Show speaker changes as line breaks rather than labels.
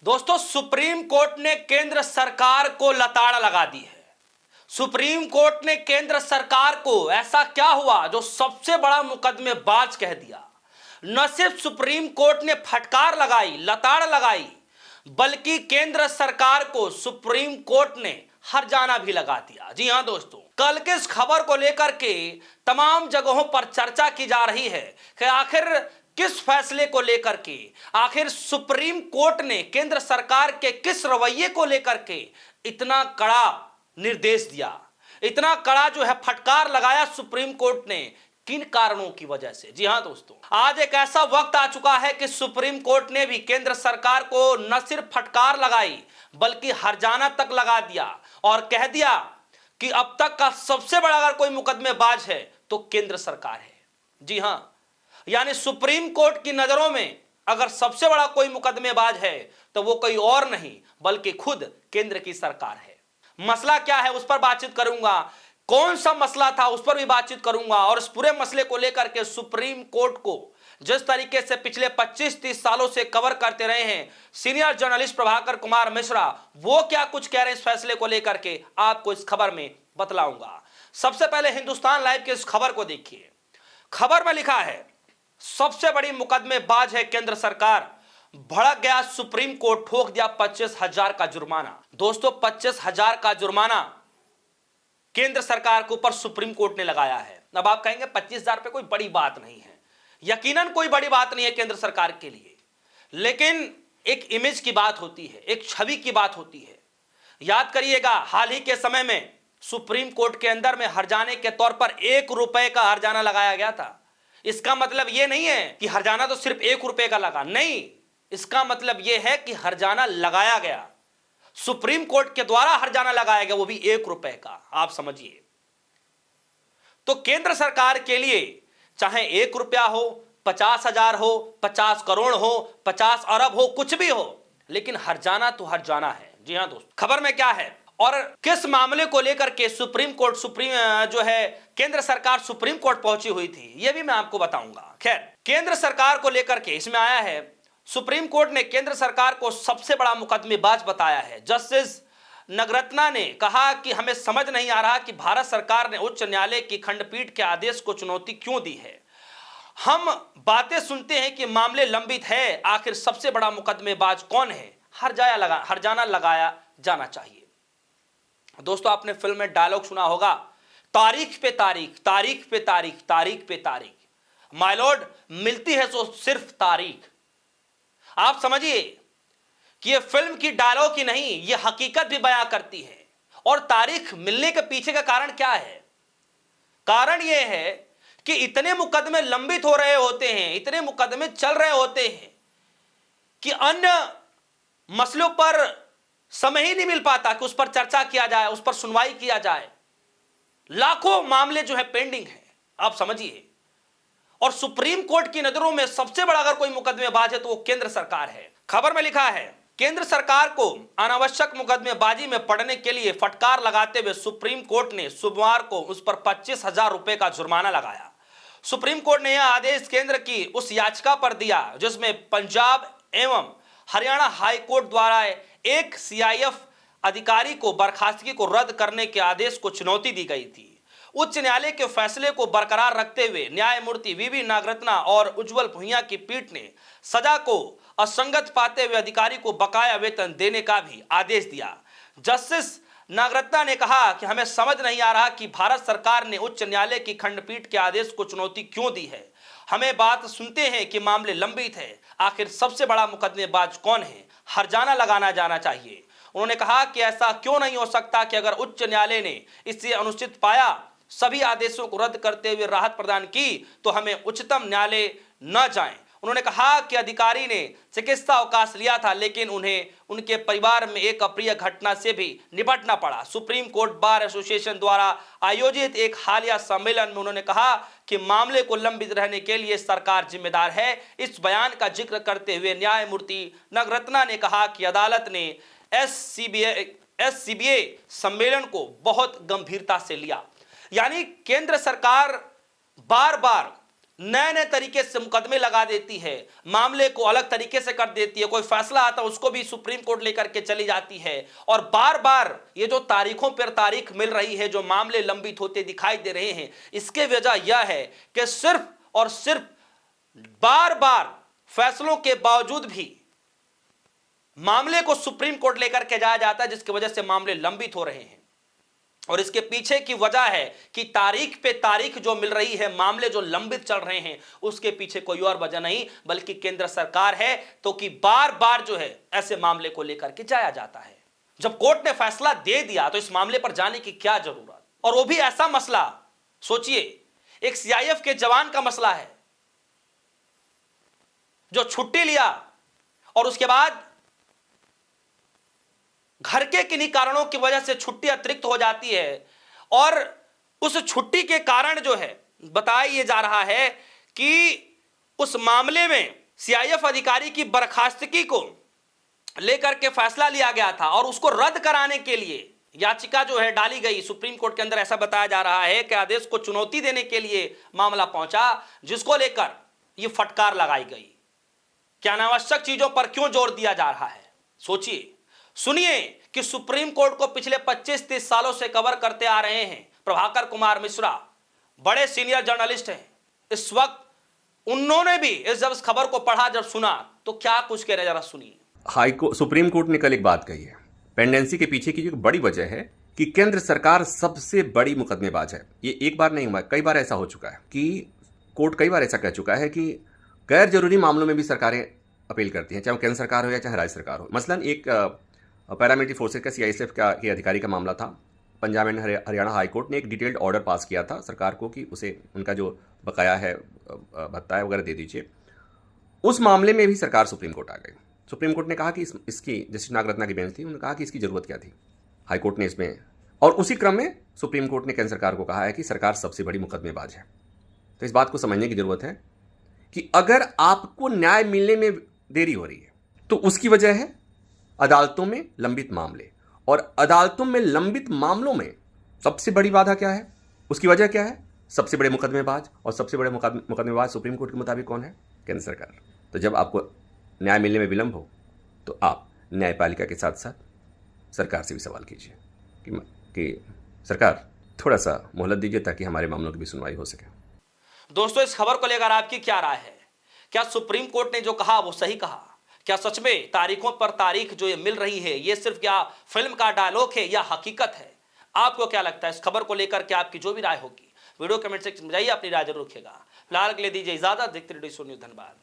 दोस्तों, supreme court ने केंद्र सरकार को लताड़ लगा दी है। सुप्रीम कोर्ट ने केंद्र सरकार को ऐसा क्या हुआ जो सबसे बड़ा मुकदमेबाज कह दिया। न सिर्फ सुप्रीम कोर्ट ने फटकार लगाई, लताड़ लगाई, बल्कि केंद्र सरकार को सुप्रीम कोर्ट ने हर्जाना भी लगा दिया। जी हां दोस्तों, कल के इस खबर को लेकर के तमाम जगहों पर चर्चा की जा रही है कि आखिर किस फैसले को लेकर के, आखिर सुप्रीम कोर्ट ने केंद्र सरकार के किस रवैये को लेकर के इतना कड़ा निर्देश दिया, इतना कड़ा जो है फटकार लगाया सुप्रीम कोर्ट ने, किन कारणों की वजह से। जी हां दोस्तों, आज एक ऐसा वक्त आ चुका है कि सुप्रीम कोर्ट ने भी केंद्र सरकार को न सिर्फ फटकार लगाई बल्कि हर्जाना तक लगा दिया और कह दिया कि अब तक का सबसे बड़ा अगर कोई मुकदमेबाज है तो केंद्र सरकार है। जी हां, यानी सुप्रीम कोर्ट की नजरों में अगर सबसे बड़ा कोई मुकदमेबाज है तो वो कोई और नहीं बल्कि खुद केंद्र की सरकार है। मसला क्या है उस पर बातचीत करूंगा, कौन सा मसला था उस पर भी बातचीत करूंगा, और इस पूरे मसले को लेकर के सुप्रीम कोर्ट को जिस तरीके से पिछले 25-30 सालों से कवर करते रहे हैं सीनियर जर्नलिस्ट प्रभाकर कुमार मिश्रा, वो क्या कुछ कह रहे हैं इस फैसले को लेकर के आपको इस खबर में बतलाऊंगा। सबसे पहले हिंदुस्तान लाइव की इस खबर को देखिए। खबर में लिखा है, सबसे बड़ी मुकदमेबाज है केंद्र सरकार, भड़क गया सुप्रीम कोर्ट, ठोक दिया 25,000 का जुर्माना। दोस्तों, 25,000 का जुर्माना केंद्र सरकार के ऊपर सुप्रीम कोर्ट ने लगाया है। अब आप कहेंगे 25,000 पे कोई बड़ी बात नहीं है। यकीनन कोई बड़ी बात नहीं है केंद्र सरकार के लिए, लेकिन एक इमेज की बात होती है, एक छवि की बात होती है। याद करिएगा, हाल ही के समय में सुप्रीम कोर्ट के अंदर में हर्जाने के तौर पर 1 रुपए का हर्जाना लगाया गया था। इसका मतलब यह नहीं है कि हर्जाना तो सिर्फ 1 रुपए का लगा, नहीं, इसका मतलब यह है कि हर्जाना लगाया गया, सुप्रीम कोर्ट के द्वारा हर्जाना लगाया गया, वो भी 1 रुपए का। आप समझिए, तो केंद्र सरकार के लिए चाहे 1 रुपया हो, 50,000 हो, 50 करोड़ हो, 50 अरब हो, कुछ भी हो, लेकिन हर्जाना तो हर्जाना है। जी हां दोस्तों, खबर में क्या है और किस मामले को लेकर के सुप्रीम कोर्ट जो है केंद्र सरकार सुप्रीम कोर्ट पहुंची हुई थी, यह भी मैं आपको बताऊंगा। खैर, केंद्र सरकार को लेकर के इसमें आया है, सुप्रीम कोर्ट ने केंद्र सरकार को सबसे बड़ा मुकदमेबाज बताया है। जस्टिस नगरत्ना ने कहा कि हमें समझ नहीं आ रहा कि भारत सरकार ने उच्च न्यायालय की खंडपीठ के आदेश को चुनौती क्यों दी है। हम बातें सुनते हैं कि मामले लंबित है, आखिर सबसे बड़ा मुकदमेबाज कौन है, हर्जाना लगाया जाना चाहिए। दोस्तों, आपने फिल्म में डायलॉग सुना होगा, तारीख पे तारीख, तारीख पे तारीख, तारीख पे तारीख, माय लॉर्ड मिलती है तो सिर्फ तारीख। आप समझिए कि यह फिल्म की डायलॉग ही नहीं, यह हकीकत भी बयां करती है। और तारीख मिलने के पीछे का कारण क्या है? कारण यह है कि इतने मुकदमे लंबित हो रहे होते हैं, इतने मुकदमे चल रहे होते हैं कि अन्य मसलों पर समय ही नहीं मिल पाता कि उस पर चर्चा किया जाए, उस पर सुनवाई किया जाए। लाखों मामले जो है पेंडिंग है, आप समझिए। और सुप्रीम कोर्ट की नजरों में सबसे बड़ा अगर कोई मुकदमेबाज है तो वो केंद्र सरकार है। खबर में लिखा है, केंद्र सरकार को अनावश्यक मुकदमेबाजी में पड़ने के लिए फटकार लगाते हुए सुप्रीम कोर्ट ने सोमवार को उस पर 25,000 रुपए का जुर्माना लगाया। सुप्रीम कोर्ट ने यह आदेश केंद्र की उस याचिका पर दिया जिसमें पंजाब एवं हरियाणा हाई कोर्ट द्वारा एक सीआईएफ अधिकारी को बर्खास्तगी को रद्द करने के आदेश को चुनौती दी गई थी। उच्च न्यायालय के फैसले को बरकरार रखते हुए न्यायमूर्ति वीवी नागरत्ना और उज्जवल भुइयां की पीठ ने सजा को असंगत पाते हुए अधिकारी को बकाया वेतन देने का भी आदेश दिया। जस्टिस नागरत्ना ने कहा कि हमें समझ नहीं आ रहा कि भारत सरकार ने उच्च न्यायालय की खंडपीठ के आदेश को चुनौती क्यों दी है। हमें बात सुनते हैं कि मामले लंबित है, आखिर सबसे बड़ा मुकदमेबाज कौन है, हर्जाना लगाना जाना चाहिए। उन्होंने कहा कि ऐसा क्यों नहीं हो सकता कि अगर उच्च न्यायालय ने इसे अनुचित पाया, सभी आदेशों को रद्द करते हुए राहत प्रदान की, तो हमें उच्चतम न्यायालय न जाएं। उन्होंने कहा कि अधिकारी ने चिकित्सा अवकाश लिया था, लेकिन उन्हें उनके परिवार में एक अप्रिय घटना से भी निपटना पड़ा। सुप्रीम कोर्ट बार एसोसिएशन द्वारा आयोजित एक हालिया सम्मेलन में उन्होंने कहा कि मामले को लंबित रहने के लिए सरकार जिम्मेदार है। इस बयान का जिक्र करते हुए न्यायमूर्ति नगरत्ना ने कहा कि अदालत ने एससीबीए सम्मेलन को बहुत गंभीरता से लिया। यानी केंद्र सरकार बार बार नए नए तरीके से मुकदमे लगा देती है, मामले को अलग तरीके से कर देती है, कोई फैसला आता है उसको भी सुप्रीम कोर्ट लेकर के चली जाती है। और बार बार ये जो तारीखों पर तारीख मिल रही है, जो मामले लंबित होते दिखाई दे रहे हैं, इसके वजह यह है कि सिर्फ और सिर्फ बार बार फैसलों के बावजूद भी मामले को सुप्रीम कोर्ट लेकर के जाया जाता है, जिसकी वजह से मामले लंबित हो रहे हैं। और इसके पीछे की वजह है कि तारीख पे तारीख जो मिल रही है, मामले जो लंबित चल रहे हैं, उसके पीछे कोई और वजह नहीं बल्कि केंद्र सरकार है, तो कि बार बार जो है ऐसे मामले को लेकर के जाया जाता है। जब कोर्ट ने फैसला दे दिया तो इस मामले पर जाने की क्या जरूरत, और वो भी ऐसा मसला, सोचिए एक सीआईएफ के जवान का मसला है जो छुट्टी लिया और उसके बाद घर के किन्हीं कारणों की वजह से छुट्टी अतिरिक्त हो जाती है, और उस छुट्टी के कारण जो है बताया जा रहा है कि उस मामले में सीआईएफ अधिकारी की बर्खास्तगी को लेकर के फैसला लिया गया था और उसको रद्द कराने के लिए याचिका जो है डाली गई सुप्रीम कोर्ट के अंदर। ऐसा बताया जा रहा है कि आदेश को चुनौती देने के लिए मामला पहुंचा, जिसको लेकर यह फटकार लगाई गई। क्या अनावश्यक चीजों पर क्यों जोर दिया जा रहा है, सोचिए। सुनिए कि सुप्रीम कोर्ट को पिछले 25-30 सालों से कवर करते आ रहे हैं प्रभाकर कुमार मिश्रा, बड़े सीनियर जर्नलिस्ट हैं। इस वक्त उन्होंने भी जब इस खबर को पढ़ा, जब सुना, तो क्या कुछ कह रहे, जरा सुनिए।
सुप्रीम कोर्ट ने कल एक बात कही है, पेंडेंसी के पीछे की जो बड़ी वजह है कि केंद्र सरकार सबसे बड़ी मुकदमेबाज है। ये एक बार नहीं हुआ, कई बार ऐसा हो चुका है कि कोर्ट कई बार ऐसा कह चुका है कि गैर जरूरी मामलों में भी सरकारें अपील करती हैं, चाहे वो केंद्र सरकार हो या चाहे राज्य सरकार हो। मसलन एक पैरामिलिट्री फोर्सेज का सीआईएसएफ के अधिकारी का मामला था। Punjab and Haryana high court ने एक डिटेल्ड ऑर्डर पास किया था सरकार को कि उसे उनका जो बकाया है भत्ता है वगैरह दे दीजिए। उस मामले में भी सरकार सुप्रीम कोर्ट आ गई। सुप्रीम कोर्ट ने कहा कि इसकी जस्टिस नागरत्ना की बेंच थी, उन्होंने कहा कि इसकी जरूरत क्या थी। हाई कोर्ट ने इसमें, और उसी क्रम में सुप्रीम कोर्ट ने केंद्र सरकार को कहा है कि सरकार सबसे बड़ी मुकदमेबाज है। तो इस बात को समझने की जरूरत है कि अगर आपको न्याय मिलने में देरी हो रही है तो उसकी वजह है अदालतों में लंबित मामले, और अदालतों में लंबित मामलों में सबसे बड़ी बाधा क्या है, उसकी वजह क्या है? सबसे बड़े मुकदमेबाज, और सबसे बड़े मुकदमेबाज सुप्रीम कोर्ट के मुताबिक कौन है? केंद्र सरकार। तो जब आपको न्याय मिलने में विलंब हो तो आप न्यायपालिका के साथ साथ सरकार से भी सवाल कीजिए कि सरकार थोड़ा सा मोहलत दीजिए ताकि हमारे मामलों की भी सुनवाई हो सके।
दोस्तों, इस खबर को लेकर आपकी क्या राय है? क्या सुप्रीम कोर्ट ने जो कहा वो सही कहा? क्या सच में तारीखों पर तारीख जो ये मिल रही है, ये सिर्फ क्या फिल्म का डायलॉग है या हकीकत है? आपको क्या लगता है इस खबर को लेकर के आपकी जो भी राय होगी वीडियो कमेंट सेक्शन में जाइए, अपनी राय जरूर रखिएगा। फिलहाल के लिए दीजिए इजाजत, देखते रहिए न्यूज़। धन्यवाद।